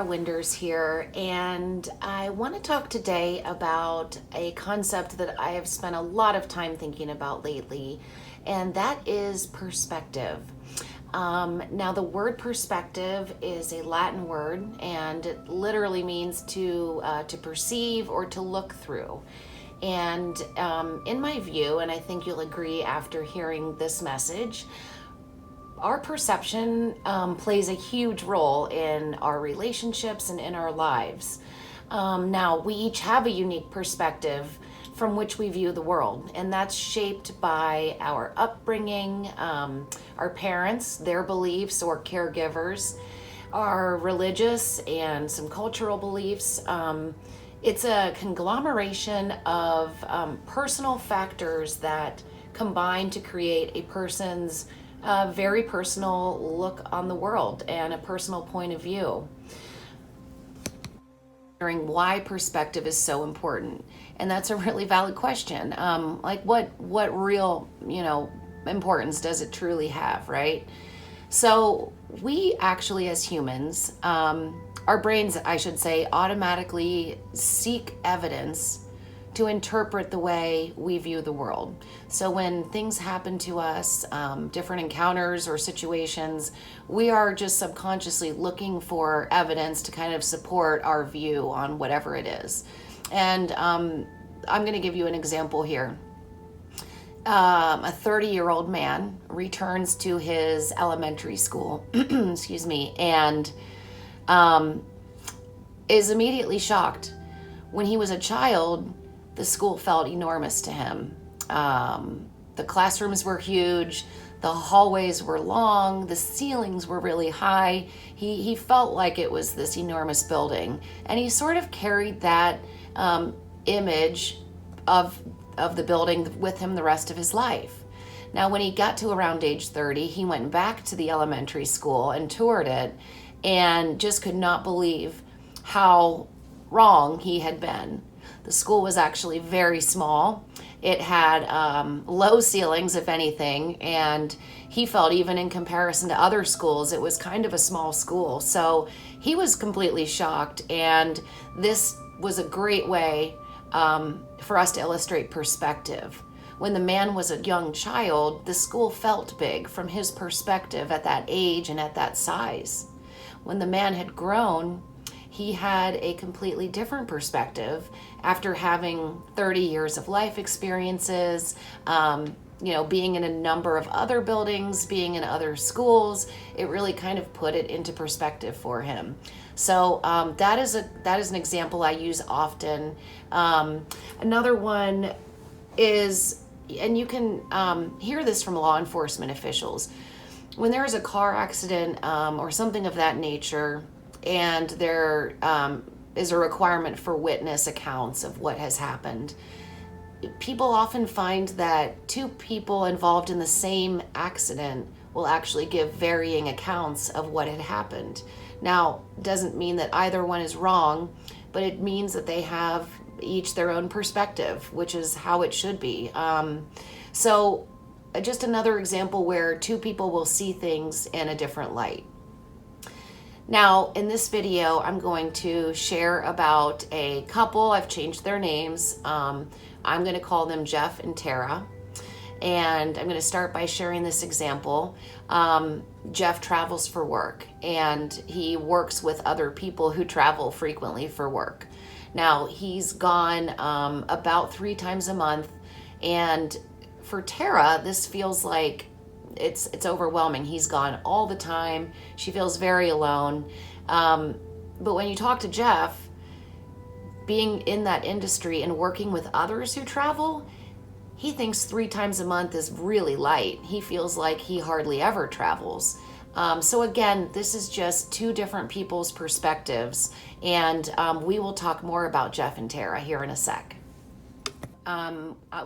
Winders here, and I want to talk today about a concept that I have spent a lot of time thinking about lately, and that is perspective. Now, the word perspective is a Latin word, and it literally means to perceive or to look through. And in my view, and I think you'll agree after hearing this message, our perception plays a huge role in our relationships and in our lives. Now, we each have a unique perspective from which we view the world, and that's shaped by our upbringing, our parents, their beliefs or caregivers, our religious and some cultural beliefs. It's a conglomeration of personal factors that combine to create a person's very personal look on the world and a personal point of view. Wondering why perspective is so important, and that's a really valid question. Like, what real importance does it truly have, right? So we actually, as humans, our brains, I should say, automatically seek evidence to interpret the way we view the world. So when things happen to us, different encounters or situations, we are just subconsciously looking for evidence to kind of support our view on whatever it is. And I'm going to give you an example here. A 30-year-old man returns to his elementary school, excuse me, and is immediately shocked. When he was a child, the school felt enormous to him. The classrooms were huge, the hallways were long, the ceilings were really high. He felt like it was this enormous building, and he sort of carried that image of the building with him the rest of his life. Now, when he got to around age 30, he went back to the elementary school and toured it, and just could not believe how wrong he had been. The school was actually very small. It had low ceilings, if anything, and he felt even in comparison to other schools, it was kind of a small school. So he was completely shocked, and this was a great way for us to illustrate perspective. When the man was a young child, the school felt big from his perspective at that age and at that size. When the man had grown, he had a completely different perspective after having 30 years of life experiences, being in a number of other buildings, being in other schools. It really kind of put it into perspective for him. So that is an example I use often. Another one is, and you can hear this from law enforcement officials, when there is a car accident or something of that nature, and there is a requirement for witness accounts of what has happened, people often find that two people involved in the same accident will actually give varying accounts of what had happened. Now, doesn't mean that either one is wrong, but it means that they have each their own perspective, which is how it should be. So just another example where two people will see things in a different light. Now, in this video, I'm going to share about a couple. I've changed their names. I'm going to call them Jeff and Tara. And I'm going to start by sharing this example. Jeff travels for work, and he works with other people who travel frequently for work. Now, he's gone about 3 times a month. And for Tara, this feels like it's overwhelming. He's gone all the time. She feels very alone. But when you talk to Jeff, being in that industry and working with others who travel, he thinks 3 times a month is really light. He feels like he hardly ever travels. So again, this is just 2 different people's perspectives, and we will talk more about Jeff and Tara here in a sec.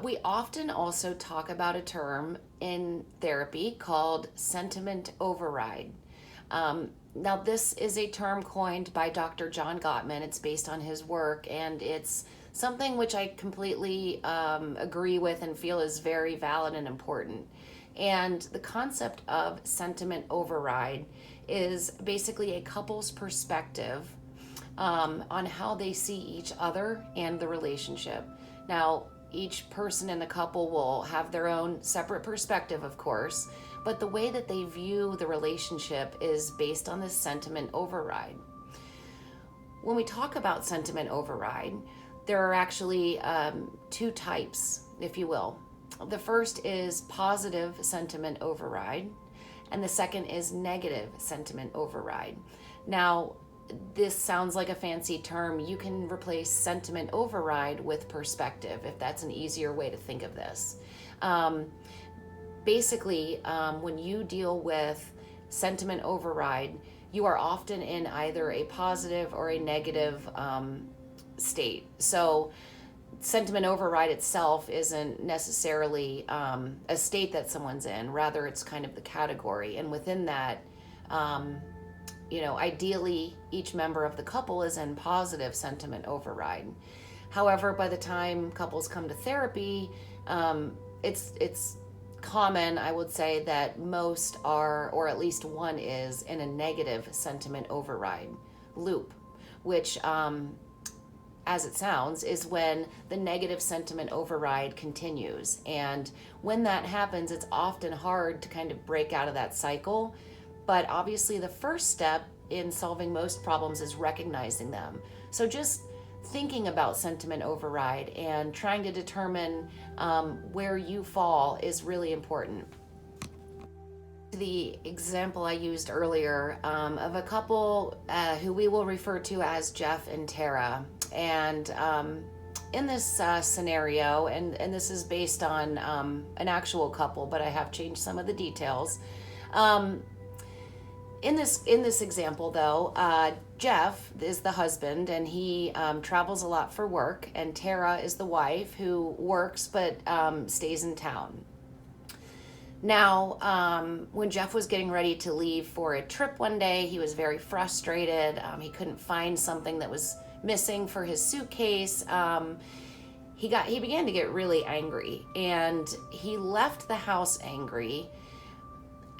We often also talk about a term in therapy called sentiment override. Now, this is a term coined by Dr. John Gottman. It's based on his work, and it's something which I completely agree with and feel is very valid and important. And the concept of sentiment override is basically a couple's perspective on how they see each other and the relationship. Now, each person in the couple will have their own separate perspective, of course, but the way that they view the relationship is based on this sentiment override. When we talk about sentiment override, there are actually two types, if you will. The first is positive sentiment override, and the second is negative sentiment override. Now, this sounds like a fancy term. You can replace sentiment override with perspective, if that's an easier way to think of this. Basically, when you deal with sentiment override, you are often in either a positive or a negative state. So sentiment override itself isn't necessarily a state that someone's in. Rather, it's kind of the category. And within that, ideally, each member of the couple is in positive sentiment override. However, by the time couples come to therapy, it's common, I would say, that most are, or at least one is, in a negative sentiment override loop, which, as it sounds, is when the negative sentiment override continues. And when that happens, it's often hard to kind of break out of that cycle. But obviously, the first step in solving most problems is recognizing them. So just thinking about sentiment override and trying to determine where you fall is really important. The example I used earlier of a couple who we will refer to as Jeff and Tara. And in this scenario, and this is based on an actual couple, but I have changed some of the details. In this example, though, Jeff is the husband, and he travels a lot for work, and Tara is the wife who works but stays in town. Now, when Jeff was getting ready to leave for a trip one day, he was very frustrated. He couldn't find something that was missing for his suitcase. He began to get really angry, and he left the house angry.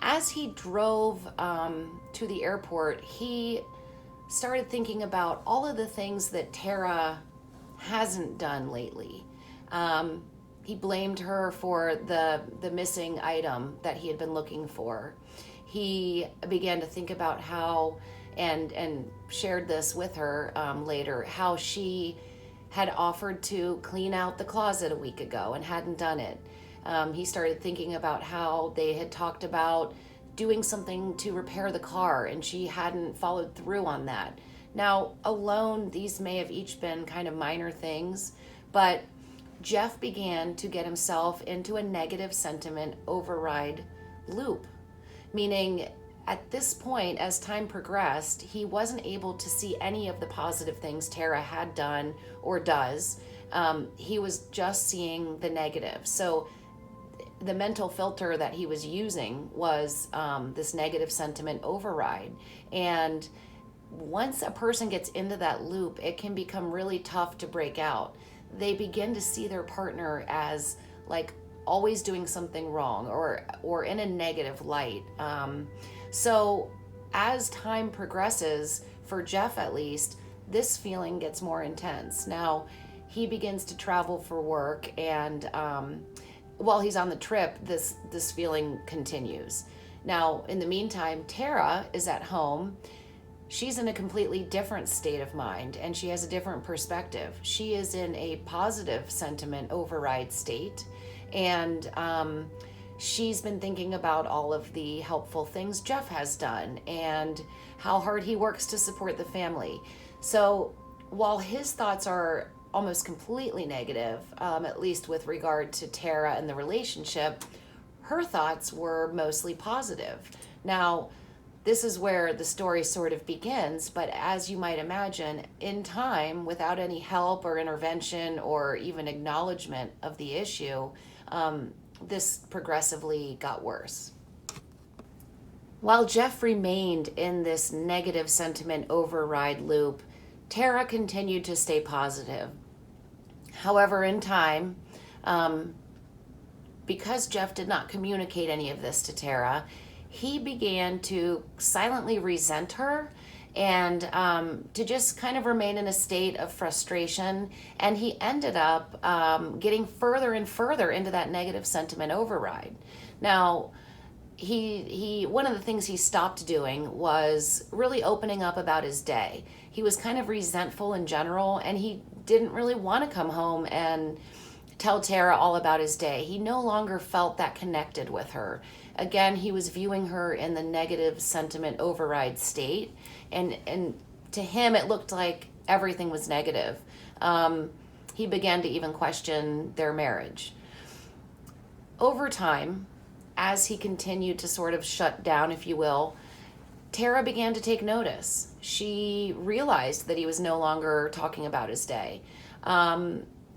As he drove to the airport, he started thinking about all of the things that Tara hasn't done lately. He blamed her for the missing item that he had been looking for. He began to think about how, and shared this with her later, how she had offered to clean out the closet a week ago and hadn't done it. He started thinking about how they had talked about doing something to repair the car and she hadn't followed through on that. Now, alone, these may have each been kind of minor things, but Jeff began to get himself into a negative sentiment override loop, meaning at this point, as time progressed, he wasn't able to see any of the positive things Tara had done or does. He was just seeing the negative. So the mental filter that he was using was this negative sentiment override. And once a person gets into that loop, it can become really tough to break out. They begin to see their partner as like always doing something wrong or in a negative light. So as time progresses, for Jeff at least, this feeling gets more intense. Now, he begins to travel for work, and while he's on the trip, this feeling continues. Now, in the meantime, Tara is at home. She's in a completely different state of mind, and she has a different perspective. She is in a positive sentiment override state, and she's been thinking about all of the helpful things Jeff has done and how hard he works to support the family. So while his thoughts are almost completely negative, at least with regard to Tara and the relationship, her thoughts were mostly positive. Now, this is where the story sort of begins, but as you might imagine, in time, without any help or intervention or even acknowledgement of the issue, this progressively got worse. While Jeff remained in this negative sentiment override loop, Tara continued to stay positive. However, in time, because Jeff did not communicate any of this to Tara, he began to silently resent her and to just kind of remain in a state of frustration. And he ended up getting further and further into that negative sentiment override. Now, he one of the things he stopped doing was really opening up about his day. He was kind of resentful in general, and he didn't really want to come home and tell Tara all about his day. He no longer felt that connected with her. Again, he was viewing her in the negative sentiment override state, and to him it looked like everything was negative. He began to even question their marriage. Over time, as he continued to sort of shut down, if you will, Tara began to take notice. She realized that he was no longer talking about his day.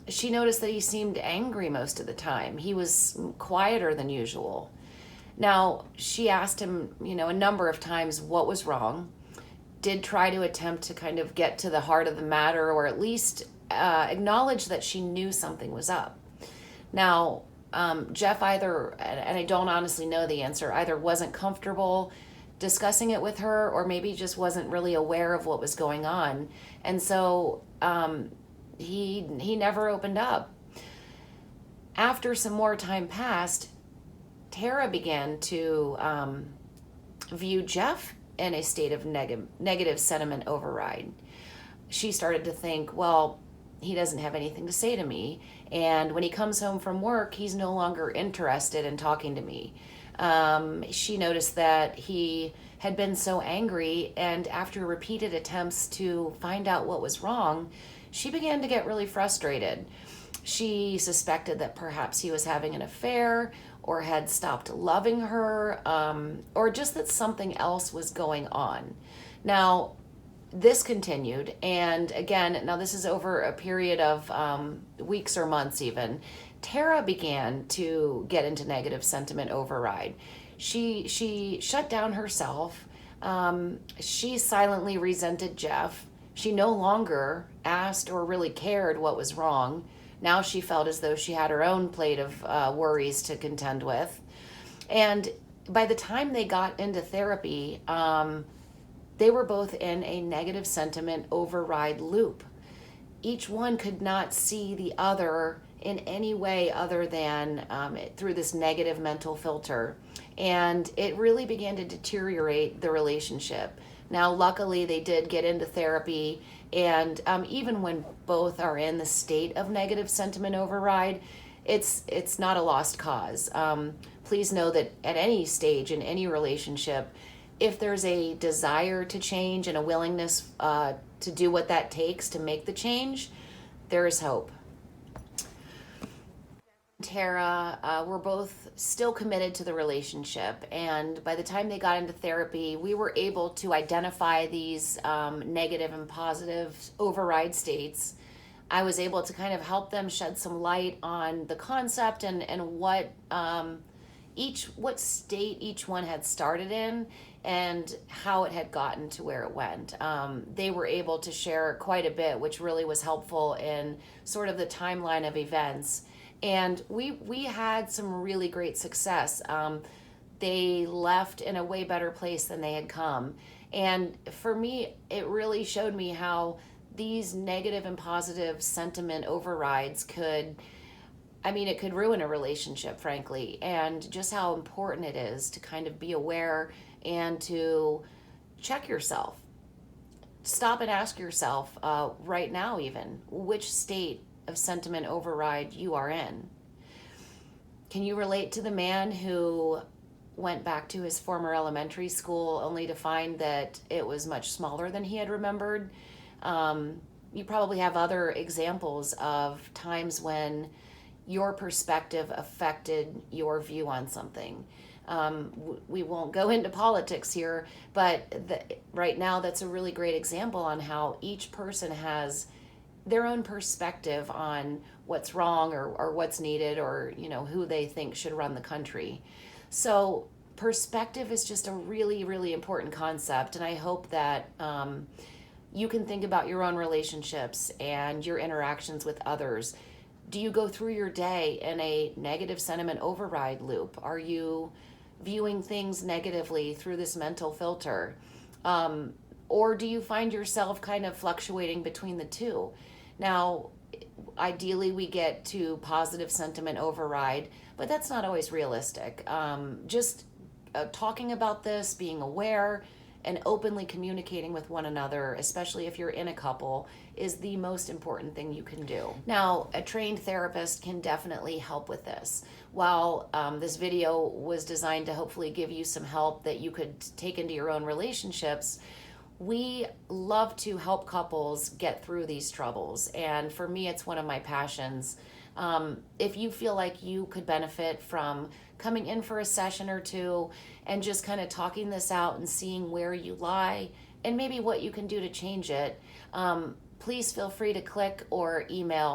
She noticed that he seemed angry most of the time. He was quieter than usual. Now, she asked him, a number of times what was wrong, did try to attempt to kind of get to the heart of the matter, or at least acknowledge that she knew something was up. Now, Jeff either, and I don't honestly know the answer, either wasn't comfortable discussing it with her, or maybe just wasn't really aware of what was going on. And so he never opened up. After some more time passed, Tara began to view Jeff in a state of negative sentiment override. She started to think, well, he doesn't have anything to say to me, and when he comes home from work, he's no longer interested in talking to me. She noticed that he had been so angry, and after repeated attempts to find out what was wrong, she began to get really frustrated. She suspected that perhaps he was having an affair, or had stopped loving her, or just that something else was going on. Now, this continued, and again, now this is over a period of weeks or months even. Tara began to get into negative sentiment override. She shut down herself. She silently resented Jeff. She no longer asked or really cared what was wrong. Now she felt as though she had her own plate of worries to contend with. And by the time they got into therapy, they were both in a negative sentiment override loop. Each one could not see the other in any way other than through this negative mental filter. And it really began to deteriorate the relationship. Now, luckily, they did get into therapy, and even when both are in the state of negative sentiment override, it's not a lost cause. Please know that at any stage in any relationship, if there's a desire to change and a willingness to do what that takes to make the change, there is hope. Tara were both still committed to the relationship, and by the time they got into therapy, we were able to identify these negative and positive override states. I was able to kind of help them shed some light on the concept and what state each one had started in and how it had gotten to where it went. They were able to share quite a bit, which really was helpful in sort of the timeline of events. And we had some really great success. They left in a way better place than they had come. And for me, it really showed me how these negative and positive sentiment overrides could ruin a relationship, frankly, and just how important it is to kind of be aware and to check yourself. Stop and ask yourself right now even, which state of sentiment override you are in. Can you relate to the man who went back to his former elementary school only to find that it was much smaller than he had remembered? You probably have other examples of times when your perspective affected your view on something. We won't go into politics here, but right now that's a really great example on how each person has their own perspective on what's wrong or what's needed, or who they think should run the country. So perspective is just a really, really important concept, and I hope that you can think about your own relationships and your interactions with others. Do you go through your day in a negative sentiment override loop? Are you viewing things negatively through this mental filter? Or do you find yourself kind of fluctuating between the two? Now, ideally, we get to positive sentiment override, but that's not always realistic. Just talking about this, being aware, and openly communicating with one another, especially if you're in a couple, is the most important thing you can do. Now, a trained therapist can definitely help with this. While this video was designed to hopefully give you some help that you could take into your own relationships, we love to help couples get through these troubles. And for me, it's one of my passions. If you feel like you could benefit from coming in for a session or two and just kind of talking this out and seeing where you lie and maybe what you can do to change it, please feel free to click or email